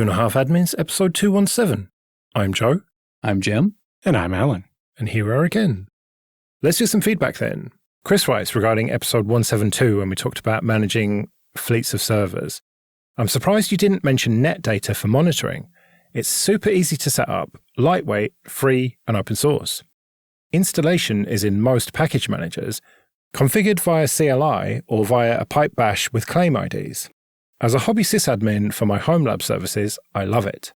Two and a Half Admins, episode 217. I'm Joe. I'm Jim. And I'm Alan. And here we are again. Let's do some feedback then. Chris writes regarding episode 172 when we talked about managing fleets of servers. I'm surprised you didn't mention net data for monitoring. It's super easy to set up, lightweight, free, and open source. Installation is in most package managers, configured via CLI or via a pipe bash with claim IDs. As a hobby sysadmin for my home lab services, I love it.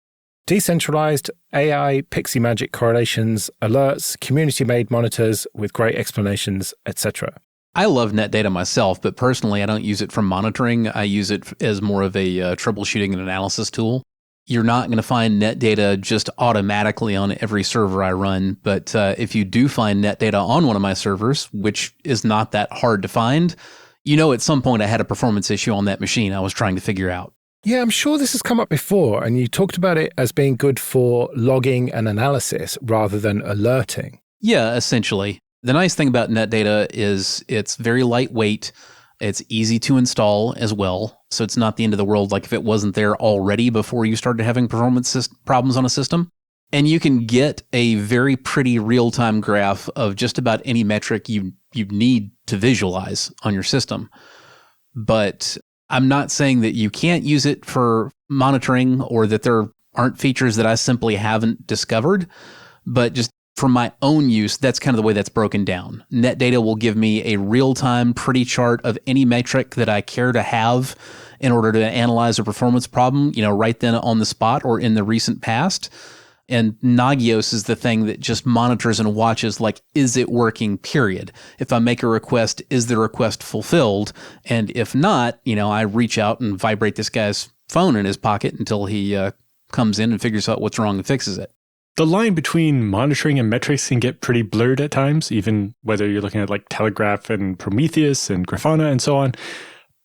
Decentralized, AI, pixie magic correlations, alerts, community-made monitors with great explanations, etc. I love net data myself, but personally I don't use it for monitoring. I use it as more of a troubleshooting and analysis tool. You're not going to find net data just automatically on every server I run, but if you do find net data on one of my servers, which is not that hard to find, you know at some point I had a performance issue on that machine I was trying to figure out. Yeah, I'm sure this has come up before, and you talked about it as being good for logging and analysis rather than alerting. Yeah, essentially. The nice thing about net data is it's very lightweight. It's easy to install as well. So it's not the end of the world like if it wasn't there already before you started having performance problems on a system. And you can get a very pretty real-time graph of just about any metric you need to visualize on your system. But I'm not saying that you can't use it for monitoring or that there aren't features that I simply haven't discovered, but just for my own use, that's kind of the way that's broken down. Net data will give me a real-time pretty chart of any metric that I care to have in order to analyze a performance problem, right then on the spot or in the recent past. And Nagios is the thing that just monitors and watches, like, is it working, period? If I make a request, is the request fulfilled? And if not, I reach out and vibrate this guy's phone in his pocket until he comes in and figures out what's wrong and fixes it. The line between monitoring and metrics can get pretty blurred at times, even whether you're looking at like Telegraph and Prometheus and Grafana and so on.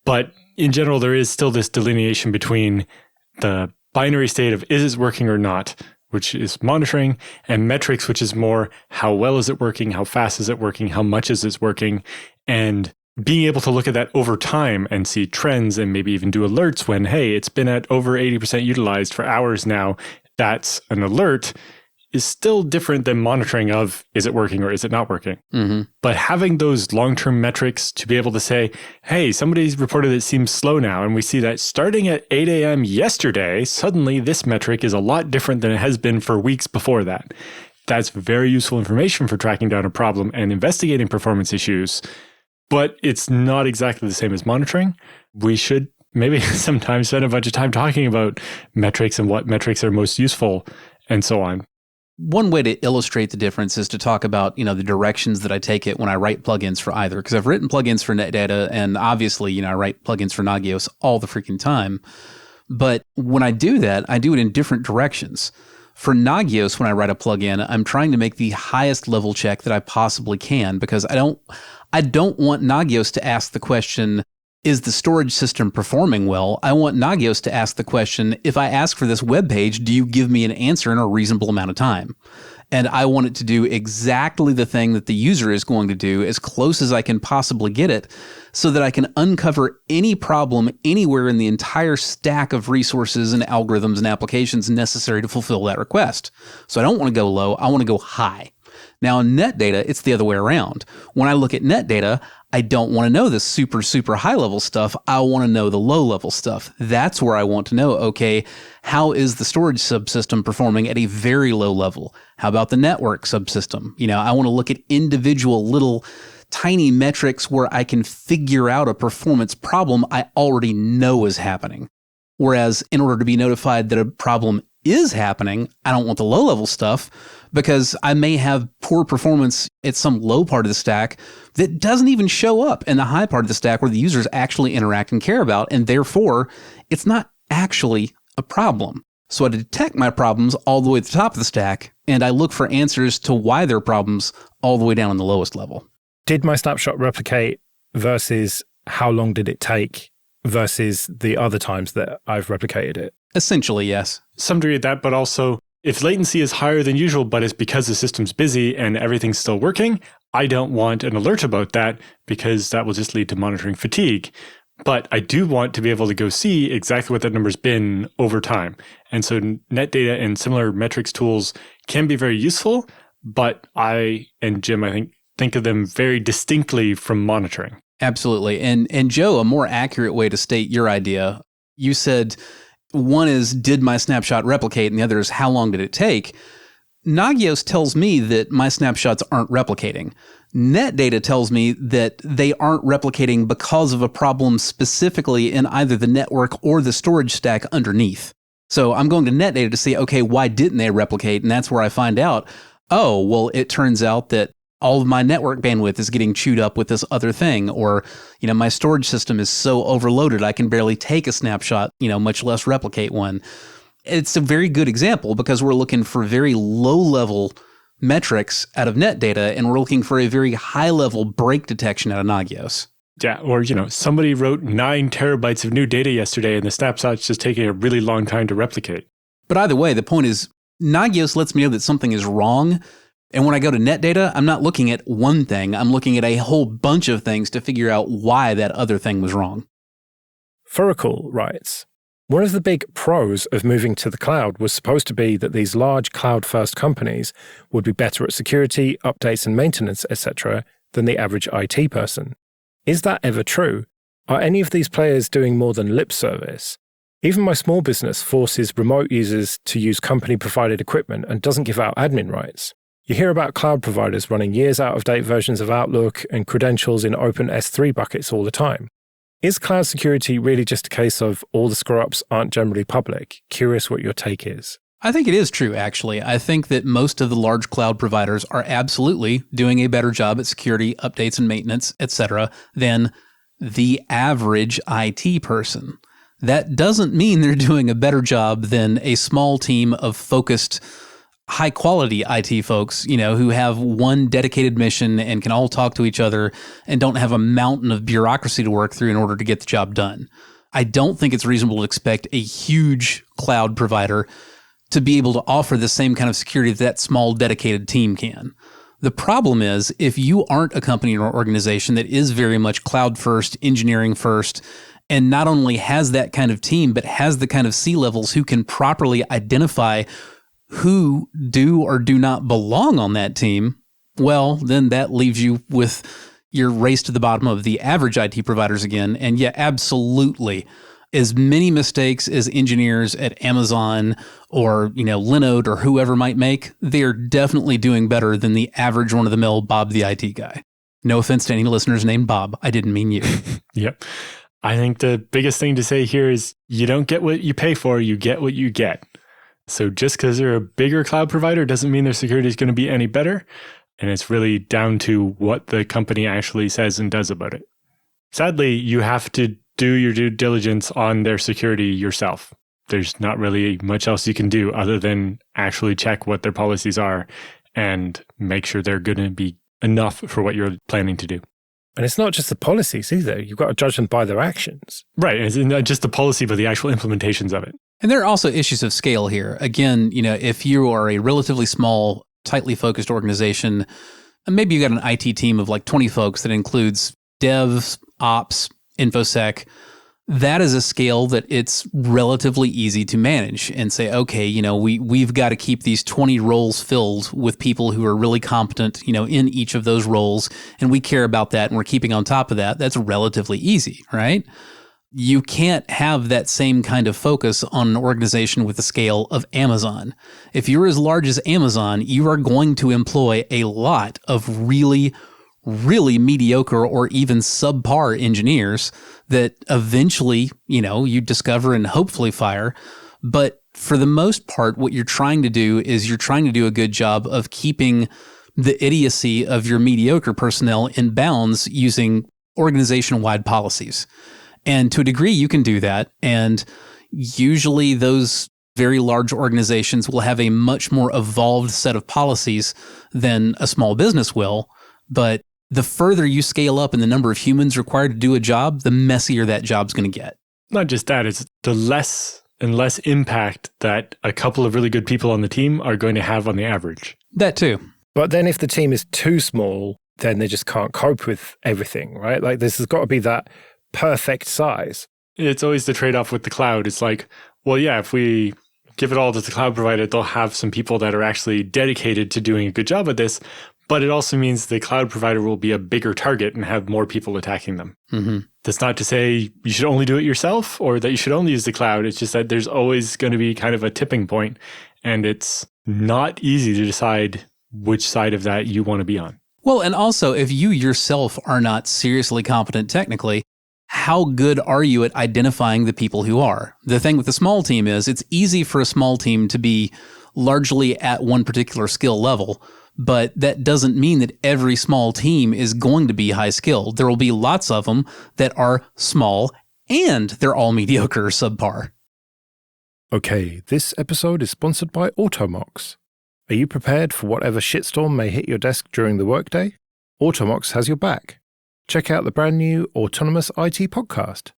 But in general, there is still this delineation between the binary state of is it working or not, which is monitoring, and metrics, which is more how well is it working, how fast is it working, how much is it working, and being able to look at that over time and see trends and maybe even do alerts when, hey, it's been at over 80% utilized for hours now. That's an alert is still different than monitoring of is it working or is it not working. Mm-hmm. But having those long-term metrics to be able to say, hey, somebody's reported it seems slow now, and we see that starting at 8 a.m. yesterday, suddenly this metric is a lot different than it has been for weeks before that. That's very useful information for tracking down a problem and investigating performance issues, but it's not exactly the same as monitoring. We should maybe sometimes spend a bunch of time talking about metrics and what metrics are most useful and so on. One way to illustrate the difference is to talk about, the directions that I take it when I write plugins for either. Because I've written plugins for Netdata, and obviously, I write plugins for Nagios all the freaking time. But when I do that, I do it in different directions. For Nagios, when I write a plugin, I'm trying to make the highest level check that I possibly can, because I don't want Nagios to ask the question, is the storage system performing well? I want Nagios to ask the question, if I ask for this web page, do you give me an answer in a reasonable amount of time? And I want it to do exactly the thing that the user is going to do, as close as I can possibly get it, so that I can uncover any problem anywhere in the entire stack of resources and algorithms and applications necessary to fulfill that request. So I don't want to go low, I want to go high. Now in Netdata, it's the other way around. When I look at Netdata, I don't want to know the super, super high level stuff. I want to know the low level stuff. That's where I want to know, okay, how is the storage subsystem performing at a very low level? How about the network subsystem? I want to look at individual little tiny metrics where I can figure out a performance problem I already know is happening. Whereas in order to be notified that a problem is happening, I don't want the low level stuff, because I may have poor performance at some low part of the stack that doesn't even show up in the high part of the stack where the users actually interact and care about, and therefore it's not actually a problem. So I detect my problems all the way at the top of the stack, and I look for answers to why they're problems all the way down on the lowest level. Did my snapshot replicate versus how long did it take versus the other times that I've replicated it? Essentially, yes. Some degree of that, but also if latency is higher than usual, but it's because the system's busy and everything's still working, I don't want an alert about that because that will just lead to monitoring fatigue. But I do want to be able to go see exactly what that number's been over time. And so net data and similar metrics tools can be very useful, but I and Jim, I think of them very distinctly from monitoring. Absolutely. And Joe, a more accurate way to state your idea, you said one is, did my snapshot replicate? And the other is, how long did it take? Nagios tells me that my snapshots aren't replicating. Net data tells me that they aren't replicating because of a problem specifically in either the network or the storage stack underneath. So I'm going to net data to see, okay, why didn't they replicate? And that's where I find out, oh, well, it turns out that all of my network bandwidth is getting chewed up with this other thing, or, my storage system is so overloaded I can barely take a snapshot, much less replicate one. It's a very good example because we're looking for very low-level metrics out of net data, and we're looking for a very high-level break detection out of Nagios. Yeah, or, somebody wrote 9 terabytes of new data yesterday, and the snapshot's just taking a really long time to replicate. But either way, the point is, Nagios lets me know that something is wrong. And when I go to net data, I'm not looking at one thing. I'm looking at a whole bunch of things to figure out why that other thing was wrong. Furacle writes, one of the big pros of moving to the cloud was supposed to be that these large cloud-first companies would be better at security, updates and maintenance, etc., than the average IT person. Is that ever true? Are any of these players doing more than lip service? Even my small business forces remote users to use company-provided equipment and doesn't give out admin rights. You hear about cloud providers running years out-of-date versions of Outlook and credentials in open S3 buckets all the time. Is cloud security really just a case of all the screw-ups aren't generally public? Curious what your take is. I think it is true, actually. I think that most of the large cloud providers are absolutely doing a better job at security, updates and maintenance, etc., than the average IT person. That doesn't mean they're doing a better job than a small team of focused high-quality IT folks, who have one dedicated mission and can all talk to each other and don't have a mountain of bureaucracy to work through in order to get the job done. I don't think it's reasonable to expect a huge cloud provider to be able to offer the same kind of security that small dedicated team can. The problem is, if you aren't a company or organization that is very much cloud first, engineering first, and not only has that kind of team, but has the kind of C-levels who can properly identify who do or do not belong on that team, well, then that leaves you with your race to the bottom of the average IT providers again. And yeah, absolutely. As many mistakes as engineers at Amazon or, Linode or whoever might make, they're definitely doing better than the average run-of-the-mill Bob the IT guy. No offense to any listeners named Bob. I didn't mean you. Yep. I think the biggest thing to say here is you don't get what you pay for, you get what you get. So just because they're a bigger cloud provider doesn't mean their security is going to be any better. And it's really down to what the company actually says and does about it. Sadly, you have to do your due diligence on their security yourself. There's not really much else you can do other than actually check what their policies are and make sure they're going to be enough for what you're planning to do. And it's not just the policies either. You've got to judge them by their actions. Right. It's not just the policy, but the actual implementations of it. And there are also issues of scale here. Again, if you are a relatively small, tightly focused organization, and maybe you got an IT team of like 20 folks that includes devs, ops, InfoSec, that is a scale that it's relatively easy to manage and say, okay, we've got to keep these 20 roles filled with people who are really competent, in each of those roles. And we care about that and we're keeping on top of that. That's relatively easy, right? You can't have that same kind of focus on an organization with the scale of Amazon. If you're as large as Amazon, you are going to employ a lot of really mediocre or even subpar engineers that eventually, you discover and hopefully fire. But for the most part, what you're trying to do is you're trying to do a good job of keeping the idiocy of your mediocre personnel in bounds using organization-wide policies. And to a degree, you can do that. And usually those very large organizations will have a much more evolved set of policies than a small business will. But the further you scale up in the number of humans required to do a job, the messier that job's going to get. Not just that, it's the less and less impact that a couple of really good people on the team are going to have on the average. That too. But then if the team is too small, then they just can't cope with everything, right? Like there's got to be that perfect size. It's always the trade-off with the cloud. It's like, well, yeah, if we give it all to the cloud provider, they'll have some people that are actually dedicated to doing a good job of this. But it also means the cloud provider will be a bigger target and have more people attacking them. Mm-hmm. That's not to say you should only do it yourself or that you should only use the cloud. It's just that there's always going to be kind of a tipping point, and it's not easy to decide which side of that you want to be on. Well, and also, if you yourself are not seriously competent technically, how good are you at identifying the people who are? The thing with a small team is it's easy for a small team to be largely at one particular skill level, but that doesn't mean that every small team is going to be high skilled. There will be lots of them that are small and they're all mediocre or subpar. Okay, this episode is sponsored by Automox. Are you prepared for whatever shitstorm may hit your desk during the workday? Automox has your back. Check out the brand new Autonomous IT podcast.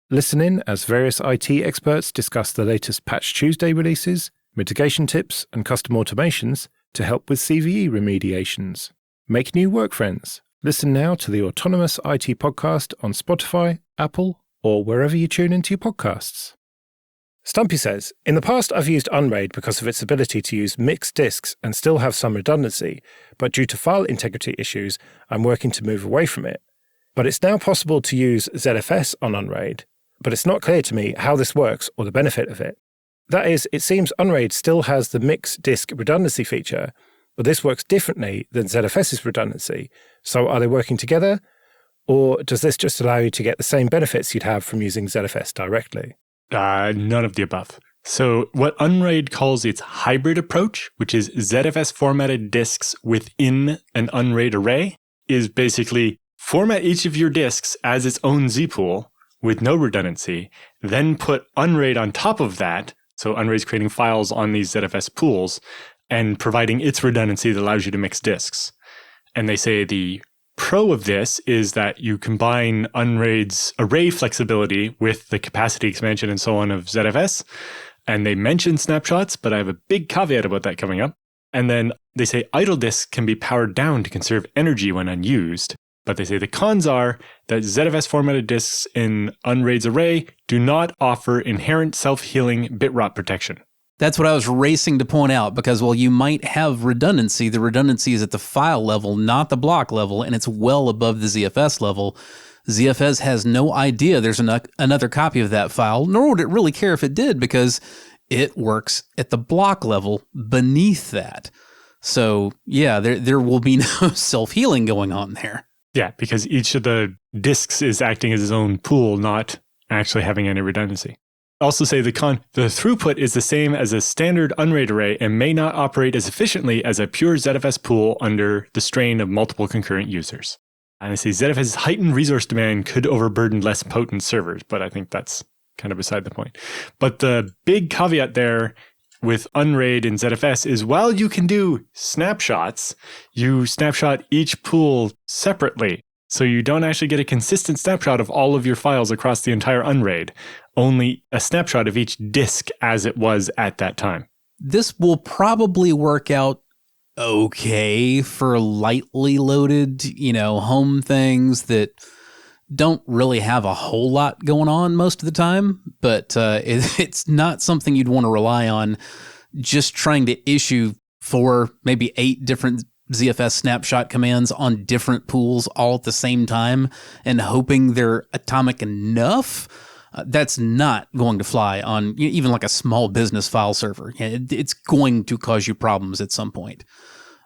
Listen in as various IT experts discuss the latest Patch Tuesday releases, mitigation tips, and custom automations to help with CVE remediations. Make new work friends. Listen now to the Autonomous IT podcast on Spotify, Apple, or wherever you tune into your podcasts. Stumpy says, in the past I've used Unraid because of its ability to use mixed disks and still have some redundancy, but due to file integrity issues, I'm working to move away from it. But it's now possible to use ZFS on Unraid, but it's not clear to me how this works or the benefit of it. That is, it seems Unraid still has the mixed disk redundancy feature, but this works differently than ZFS's redundancy. So are they working together? Or does this just allow you to get the same benefits you'd have from using ZFS directly? None of the above. So what Unraid calls its hybrid approach, which is ZFS formatted disks within an Unraid array, is basically format each of your disks as its own Z-pool with no redundancy, then put Unraid on top of that. So Unraid's creating files on these ZFS pools and providing its redundancy that allows you to mix disks. And they say the pro of this is that you combine Unraid's array flexibility with the capacity expansion and so on of ZFS. And they mention snapshots, but I have a big caveat about that coming up. And then they say idle disks can be powered down to conserve energy when unused. But they say the cons are that ZFS formatted disks in Unraid's array do not offer inherent self-healing bit rot protection. That's what I was racing to point out, because while you might have redundancy, the redundancy is at the file level, not the block level, and it's well above the ZFS level. ZFS has no idea there's another copy of that file, nor would it really care if it did, because it works at the block level beneath that. So yeah, there will be no self-healing going on there. Yeah, because each of the disks is acting as its own pool, not actually having any redundancy. Also say the throughput is the same as a standard Unraid array and may not operate as efficiently as a pure ZFS pool under the strain of multiple concurrent users. And they say ZFS's heightened resource demand could overburden less potent servers, but I think that's kind of beside the point. But the big caveat there with Unraid and ZFS is while you can do snapshots, you snapshot each pool separately. So you don't actually get a consistent snapshot of all of your files across the entire Unraid, only a snapshot of each disk as it was at that time. This will probably work out okay for lightly loaded, home things that don't really have a whole lot going on most of the time, but it's not something you'd want to rely on just trying to issue 4, maybe 8 different ZFS snapshot commands on different pools all at the same time and hoping they're atomic enough. That's not going to fly on even like a small business file server. It's going to cause you problems at some point.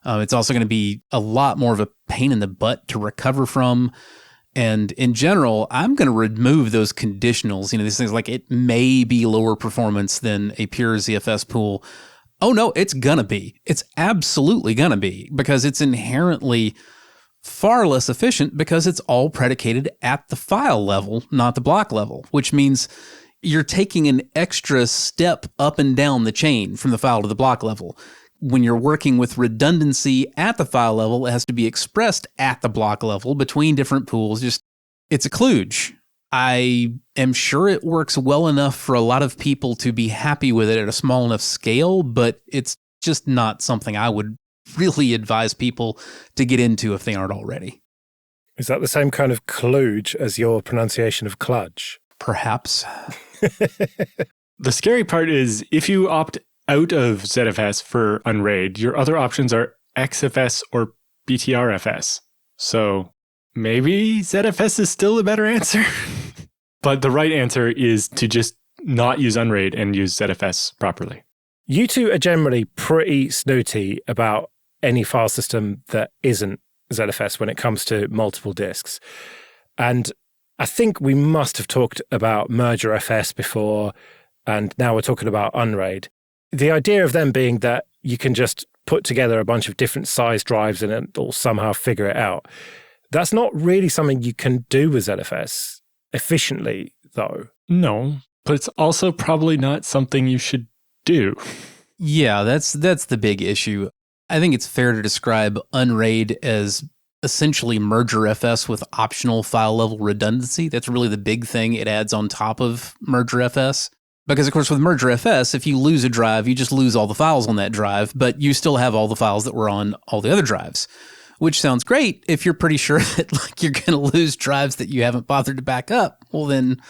It's also going to be a lot more of a pain in the butt to recover from. And in general, I'm going to remove those conditionals. These things like it may be lower performance than a pure ZFS pool. Oh no, it's going to be. It's absolutely going to be, because it's inherently far less efficient because it's all predicated at the file level, not the block level, which means you're taking an extra step up and down the chain from the file to the block level. When you're working with redundancy at the file level, it has to be expressed at the block level between different pools. It's a kludge. I am sure it works well enough for a lot of people to be happy with it at a small enough scale, but it's just not something I would really advise people to get into if they aren't already. Is that the same kind of kludge as your pronunciation of kludge? Perhaps. The scary part is if you opt out of ZFS for Unraid, your other options are XFS or BTRFS. So maybe ZFS is still a better answer. But the right answer is to just not use Unraid and use ZFS properly. You two are generally pretty snooty about any file system that isn't ZFS when it comes to multiple disks. And I think we must have talked about merger FS before, and now we're talking about Unraid. The idea of them being that you can just put together a bunch of different size drives and it'll somehow figure it out. That's not really something you can do with ZFS efficiently, though. No, but it's also probably not something you should do. Yeah, that's the big issue. I think it's fair to describe Unraid as essentially merger FS with optional file level redundancy. That's really the big thing it adds on top of merger FS. Because, of course, with merger FS, if you lose a drive, you just lose all the files on that drive, but you still have all the files that were on all the other drives, which sounds great if you're pretty sure that you're going to lose drives that you haven't bothered to back up. Well, then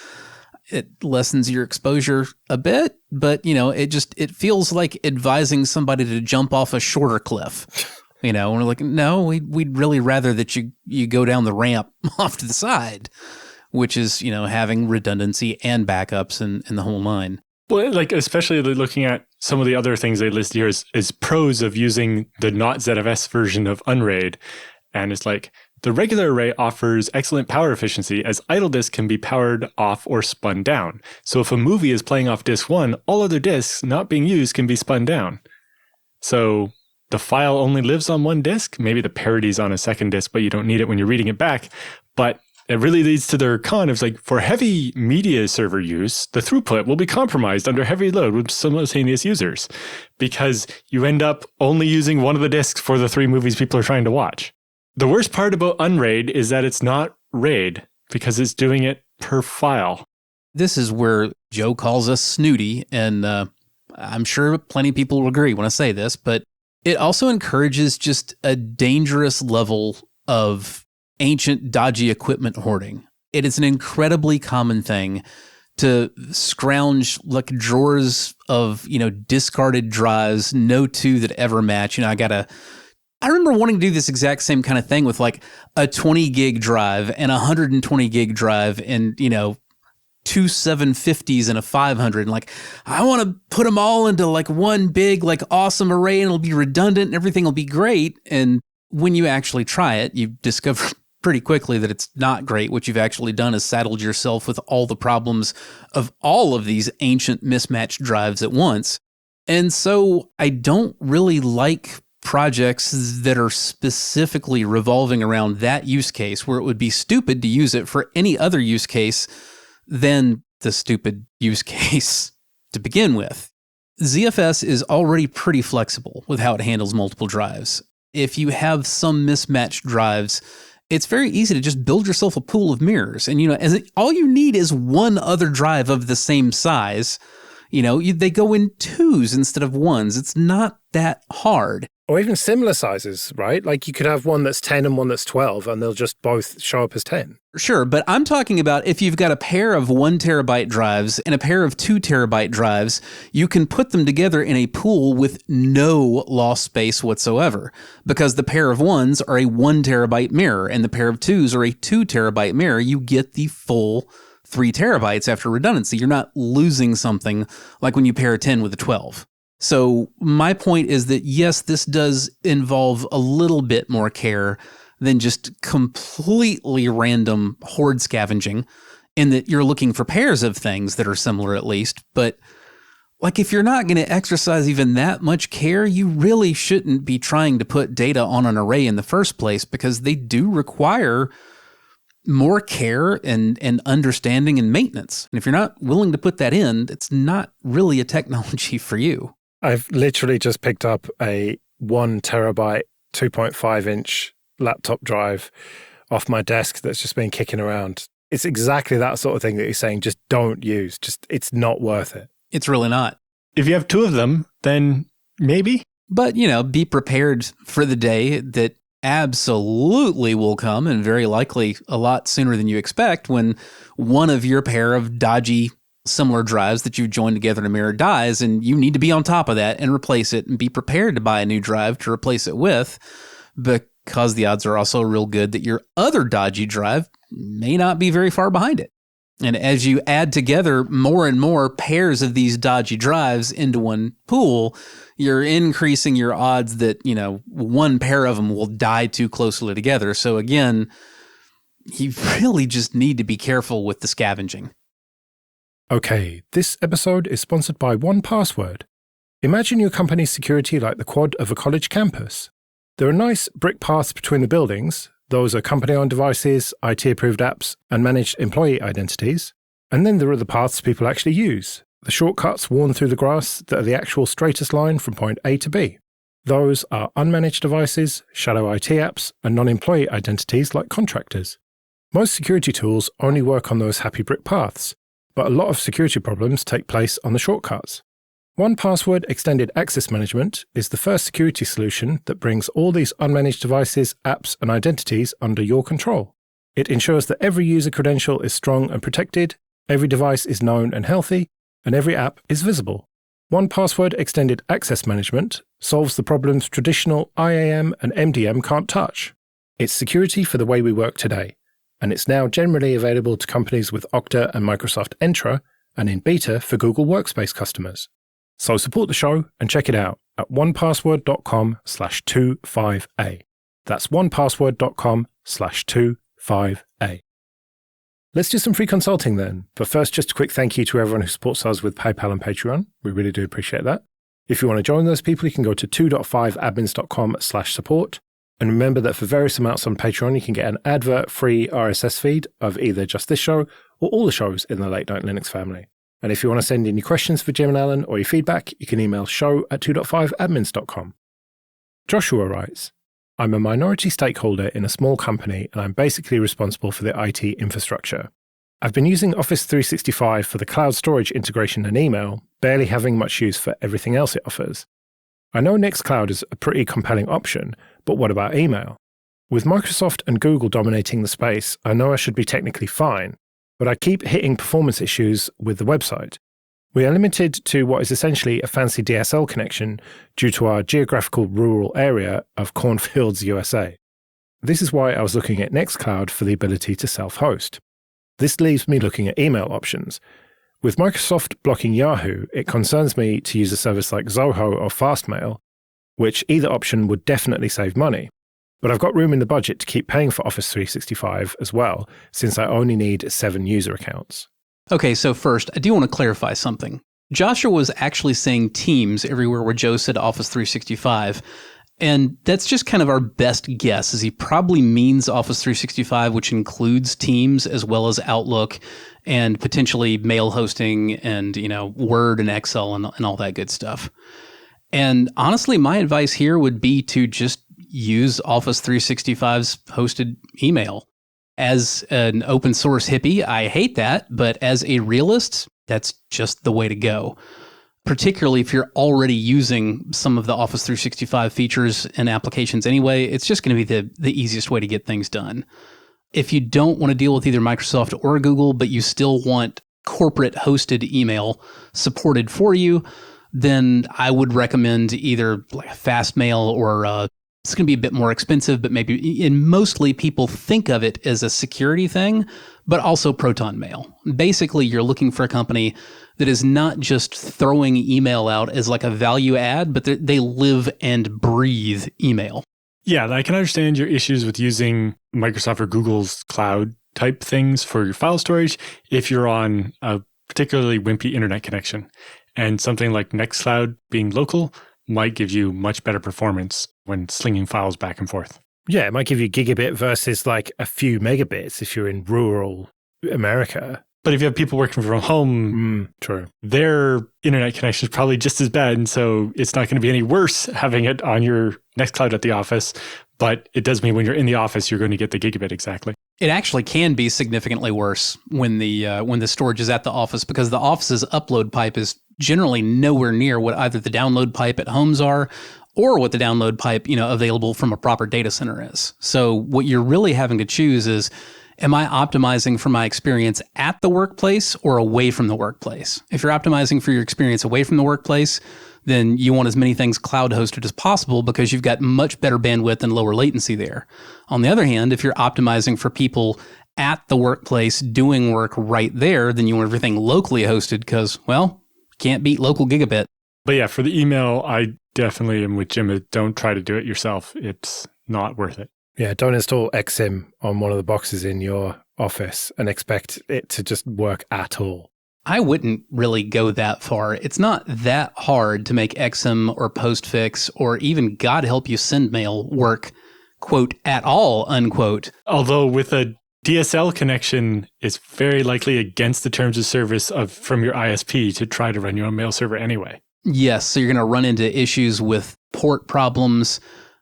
it lessens your exposure a bit, but, it feels like advising somebody to jump off a shorter cliff. And we're like, no, we'd really rather that you go down the ramp off to the side, which is, having redundancy and backups and the whole nine. Well, especially looking at some of the other things they list here is pros of using the not ZFS version of Unraid. And it's like, the regular array offers excellent power efficiency as idle disk can be powered off or spun down. So if a movie is playing off disk 1, all other disks not being used can be spun down. So the file only lives on one disk. Maybe the parody's on a second disk, but you don't need it when you're reading it back. But it really leads to their con of for heavy media server use, the throughput will be compromised under heavy load with simultaneous users because you end up only using one of the disks for the 3 movies people are trying to watch. The worst part about Unraid is that it's not RAID because it's doing it per file. This is where Joe calls us snooty, and I'm sure plenty of people will agree when I say this, but it also encourages just a dangerous level of ancient, dodgy equipment hoarding. It is an incredibly common thing to scrounge drawers of, discarded drives, no two that ever match. I remember wanting to do this exact same kind of thing with a 20 gig drive and a 120 gig drive and, 2 750s and a 500. And I want to put them all into one big, awesome array and it'll be redundant and everything will be great. And when you actually try it, you discover pretty quickly that it's not great. What you've actually done is saddled yourself with all the problems of all of these ancient mismatched drives at once. And so I don't really like projects that are specifically revolving around that use case where it would be stupid to use it for any other use case than the stupid use case to begin with. ZFS is already pretty flexible with how it handles multiple drives. If you have some mismatched drives, it's very easy to just build yourself a pool of mirrors. And, all you need is one other drive of the same size. They go in 2s instead of 1s. It's not that hard. Or even similar sizes, right? You could have one that's 10 and one that's 12, and they'll just both show up as 10. Sure, but I'm talking about if you've got a pair of 1 terabyte drives and a pair of 2 terabyte drives, you can put them together in a pool with no lost space whatsoever, because the pair of 1s are a 1 terabyte mirror, and the pair of 2s are a 2 terabyte mirror. You get the full 3 terabytes after redundancy. You're not losing something like when you pair a 10 with a 12. So my point is that, yes, this does involve a little bit more care than just completely random hoard scavenging, in that you're looking for pairs of things that are similar at least. But if you're not going to exercise even that much care, you really shouldn't be trying to put data on an array in the first place, because they do require more care and understanding and maintenance. And if you're not willing to put that in, it's not really a technology for you. I've literally just picked up a 1 terabyte, 2.5 inch laptop drive off my desk that's just been kicking around. It's exactly that sort of thing that you're saying. Just don't use. It's not worth it. It's really not. If you have 2 of them, then maybe. But, be prepared for the day that absolutely will come, and very likely a lot sooner than you expect, when one of your pair of dodgy similar drives that you've joined together in a mirror dies, and you need to be on top of that and replace it and be prepared to buy a new drive to replace it with, because the odds are also real good that your other dodgy drive may not be very far behind it. And as you add together more and more pairs of these dodgy drives into one pool, you're increasing your odds that, one pair of them will die too closely together. So again, you really just need to be careful with the scavenging. Okay, this episode is sponsored by 1Password. Imagine your company's security like the quad of a college campus. There are nice brick paths between the buildings. Those are company-owned devices, IT-approved apps, and managed employee identities. And then there are the paths people actually use, the shortcuts worn through the grass that are the actual straightest line from point A to B. Those are unmanaged devices, shadow IT apps, and non-employee identities like contractors. Most security tools only work on those happy brick paths, but a lot of security problems take place on the shortcuts. 1Password Extended Access Management is the first security solution that brings all these unmanaged devices, apps, and identities under your control. It ensures that every user credential is strong and protected, every device is known and healthy, and every app is visible. 1Password Extended Access Management solves the problems traditional IAM and MDM can't touch. It's security for the way we work today, and it's now generally available to companies with Okta and Microsoft Entra, and in beta for Google Workspace customers. So support the show and check it out at onepassword.com/25A. That's onepassword.com/25A. Let's do some free consulting then. But first, just a quick thank you to everyone who supports us with PayPal and Patreon. We really do appreciate that. If you want to join those people, you can go to 2.5admins.com/support. And remember that for various amounts on Patreon, you can get an advert-free RSS feed of either just this show or all the shows in the Late Night Linux family. And if you want to send in your questions for Jim and Alan or your feedback, you can email show@2.5admins.com. Joshua writes, I'm a minority stakeholder in a small company and I'm basically responsible for the IT infrastructure. I've been using Office 365 for the cloud storage integration and email, barely having much use for everything else it offers. I know Nextcloud is a pretty compelling option, but what about email? With Microsoft and Google dominating the space, I know I should be technically fine, but I keep hitting performance issues with the website. We are limited to what is essentially a fancy DSL connection due to our geographical rural area of cornfields, USA. This is why I was looking at Nextcloud for the ability to self-host. This leaves me looking at email options. With Microsoft blocking Yahoo, it concerns me to use a service like Zoho or Fastmail, which either option would definitely save money. But I've got room in the budget to keep paying for Office 365 as well, since I only need 7 user accounts. Okay, so first, I do want to clarify something. Joshua was actually saying Teams everywhere where Joe said Office 365, and that's just kind of our best guess, as he probably means Office 365, which includes Teams as well as Outlook and potentially mail hosting and, Word and Excel and all that good stuff. And honestly, my advice here would be to just use Office 365's hosted email. As an open source hippie, I hate that, but as a realist, that's just the way to go. Particularly if you're already using some of the Office 365 features and applications anyway, it's just going to be the easiest way to get things done. If you don't want to deal with either Microsoft or Google, but you still want corporate hosted email supported for you, then I would recommend either like Fastmail or it's going to be a bit more expensive, but mostly people think of it as a security thing, but also Proton Mail. Basically, you're looking for a company that is not just throwing email out as like a value add, but they live and breathe email. Yeah, I can understand your issues with using Microsoft or Google's cloud type things for your file storage if you're on a particularly wimpy internet connection. And something like Nextcloud being local might give you much better performance when slinging files back and forth. Yeah, it might give you gigabit versus like a few megabits if you're in rural America. But if you have people working from home, true, their internet connection is probably just as bad. And so it's not going to be any worse having it on your Nextcloud at the office. But it does mean when you're in the office, you're going to get the gigabit exactly. It actually can be significantly worse when the storage is at the office, because the office's upload pipe is generally nowhere near what either the download pipe at homes are or what the download pipe, available from a proper data center is. So what you're really having to choose is, am I optimizing for my experience at the workplace or away from the workplace? If you're optimizing for your experience away from the workplace, then you want as many things cloud hosted as possible because you've got much better bandwidth and lower latency there. On the other hand, if you're optimizing for people at the workplace doing work right there, then you want everything locally hosted because, well, can't beat local gigabit. But yeah, for the email, I definitely am with Jim. Don't try to do it yourself. It's not worth it. Yeah, don't install XSIM on one of the boxes in your office and expect it to just work at all. I wouldn't really go that far. It's not that hard to make XSIM or postfix or even, God help you, SendMail work, quote, at all, unquote. Although with a DSL connection, it's very likely against the terms of service from your ISP to try to run your own mail server anyway. Yes, so you're going to run into issues with port problems.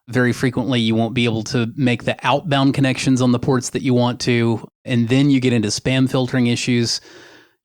Very frequently, you won't be able to make the outbound connections on the ports that you want to, and then you get into spam filtering issues.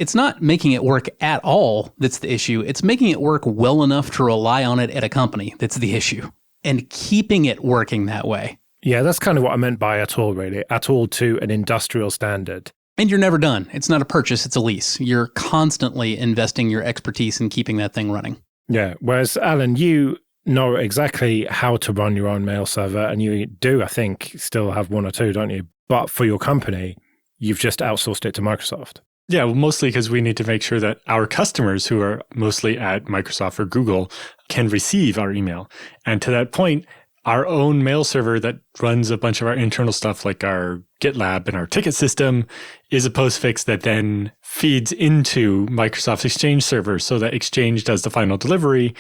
It's not making it work at all that's the issue. It's making it work well enough to rely on it at a company that's the issue, and keeping it working that way. Yeah, that's kind of what I meant by at all, really. At all to an industrial standard. And you're never done. It's not a purchase, it's a lease. You're constantly investing your expertise in keeping that thing running. Yeah, whereas Alan, you know exactly how to run your own mail server, and you do, I think, still have one or two, don't you? But for your company, you've just outsourced it to Microsoft. Yeah, well, mostly because we need to make sure that our customers, who are mostly at Microsoft or Google, can receive our email. And to that point, our own mail server that runs a bunch of our internal stuff like our GitLab and our ticket system is a postfix that then feeds into Microsoft's Exchange server so that Exchange does the final delivery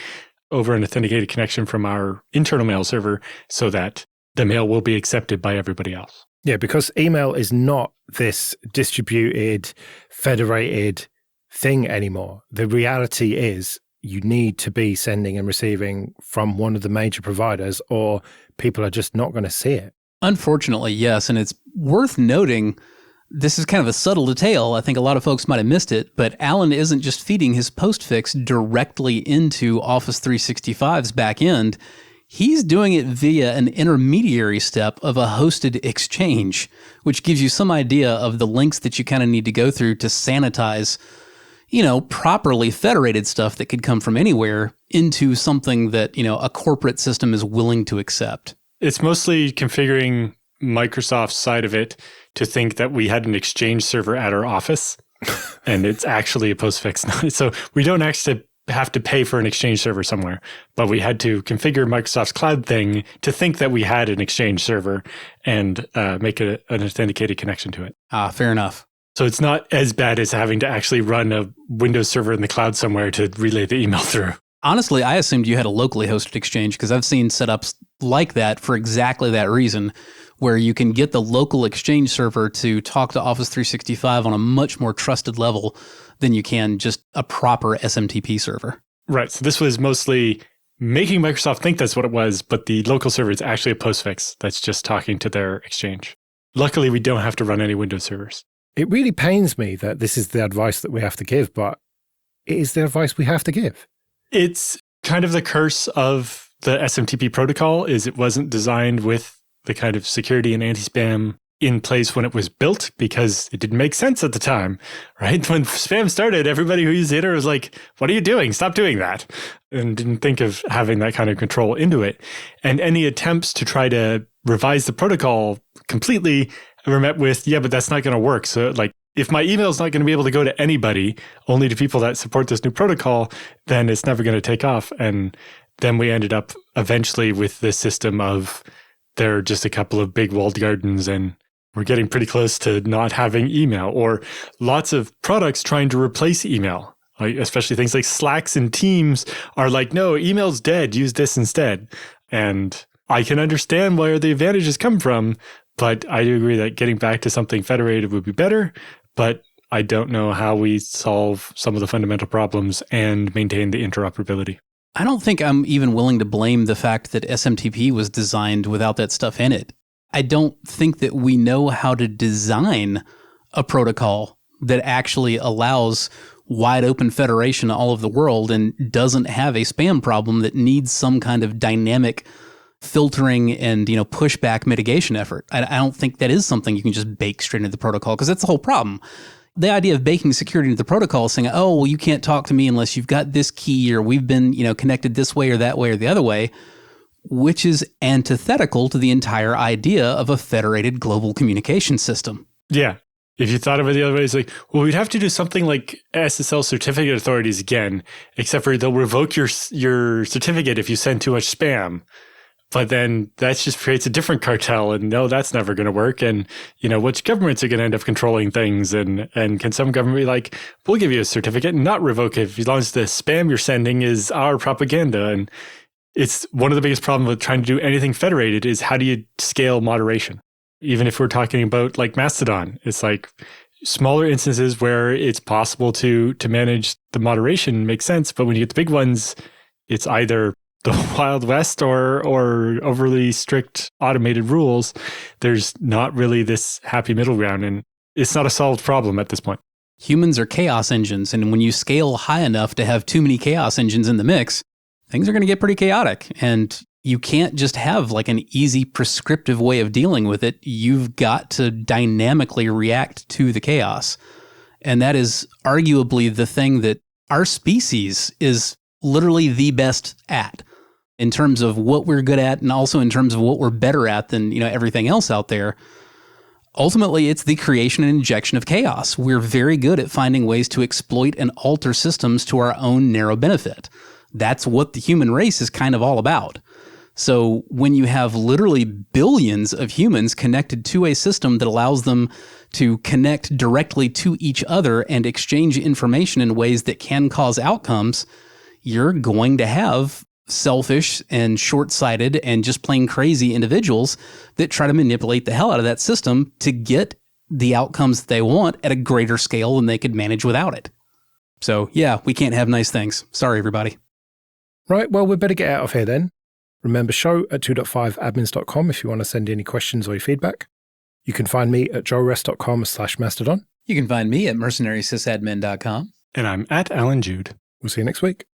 over an authenticated connection from our internal mail server so that the mail will be accepted by everybody else. Yeah, because email is not this distributed, federated thing anymore. The reality is you need to be sending and receiving from one of the major providers or people are just not going to see it. Unfortunately, yes. And it's worth noting, this is kind of a subtle detail. I think a lot of folks might have missed it, but Alan isn't just feeding his postfix directly into Office 365's back end. He's doing it via an intermediary step of a hosted exchange, which gives you some idea of the links that you kind of need to go through to sanitize, properly federated stuff that could come from anywhere into something that, a corporate system is willing to accept. It's mostly configuring Microsoft's side of it to think that we had an Exchange server at our office, and it's actually a postfix. So we don't actually have to pay for an Exchange server somewhere, but we had to configure Microsoft's cloud thing to think that we had an Exchange server and make an authenticated connection to it. Fair enough. So it's not as bad as having to actually run a Windows server in the cloud somewhere to relay the email through. Honestly, I assumed you had a locally hosted Exchange because I've seen setups like that for exactly that reason, where you can get the local Exchange server to talk to Office 365 on a much more trusted level than you can just a proper SMTP server. Right. So this was mostly making Microsoft think that's what it was, but the local server is actually a postfix that's just talking to their Exchange. Luckily, we don't have to run any Windows servers. It really pains me that this is the advice that we have to give, but it is the advice we have to give. It's kind of the curse of the SMTP protocol is it wasn't designed with the kind of security and anti-spam in place when it was built because it didn't make sense at the time, right? When spam started, everybody who used Hitter was like, what are you doing? Stop doing that. And didn't think of having that kind of control into it. And any attempts to try to revise the protocol completely were met with, yeah, but that's not going to work. So like, if my email is not going to be able to go to anybody, only to people that support this new protocol, then it's never going to take off. And then we ended up eventually with this system of there are just a couple of big walled gardens and we're getting pretty close to not having email, or lots of products trying to replace email. Like, especially things like Slacks and Teams are like, no, email's dead, use this instead. And I can understand where the advantages come from, but I do agree that getting back to something federated would be better. But I don't know how we solve some of the fundamental problems and maintain the interoperability. I don't think I'm even willing to blame the fact that SMTP was designed without that stuff in it. I don't think that we know how to design a protocol that actually allows wide open federation all over the world and doesn't have a spam problem that needs some kind of dynamic filtering and, pushback mitigation effort. I don't think that is something you can just bake straight into the protocol, because that's the whole problem. The idea of baking security into the protocol is saying, oh, well, you can't talk to me unless you've got this key, or we've been, connected this way or that way or the other way, which is antithetical to the entire idea of a federated global communication system. Yeah. If you thought of it the other way, it's like, well, we'd have to do something like SSL certificate authorities again, except for they'll revoke your certificate if you send too much spam. But then that just creates a different cartel, and no, that's never going to work. And, which governments are going to end up controlling things? And can some government be like, we'll give you a certificate and not revoke it as long as the spam you're sending is our propaganda? And it's one of the biggest problems with trying to do anything federated is how do you scale moderation? Even if we're talking about like Mastodon, it's like smaller instances where it's possible to manage the moderation makes sense. But when you get the big ones, it's either the Wild West or overly strict automated rules. There's not really this happy middle ground, and it's not a solved problem at this point. Humans are chaos engines, and when you scale high enough to have too many chaos engines in the mix, things are going to get pretty chaotic. And you can't just have like an easy prescriptive way of dealing with it. You've got to dynamically react to the chaos. And that is arguably the thing that our species is literally the best at, in terms of what we're good at, and also in terms of what we're better at than, everything else out there. Ultimately, it's the creation and injection of chaos. We're very good at finding ways to exploit and alter systems to our own narrow benefit. That's what the human race is kind of all about. So when you have literally billions of humans connected to a system that allows them to connect directly to each other and exchange information in ways that can cause outcomes, you're going to have selfish and short-sighted and just plain crazy individuals that try to manipulate the hell out of that system to get the outcomes that they want at a greater scale than they could manage without it. So yeah, we can't have nice things. Sorry, everybody. Right, well, we better get out of here then. Remember, show@2.5admins.com if you want to send any questions or your feedback. You can find me at joerest.com/mastodon. You can find me at mercenarysysadmin.com. And I'm at Alan Jude. We'll see you next week.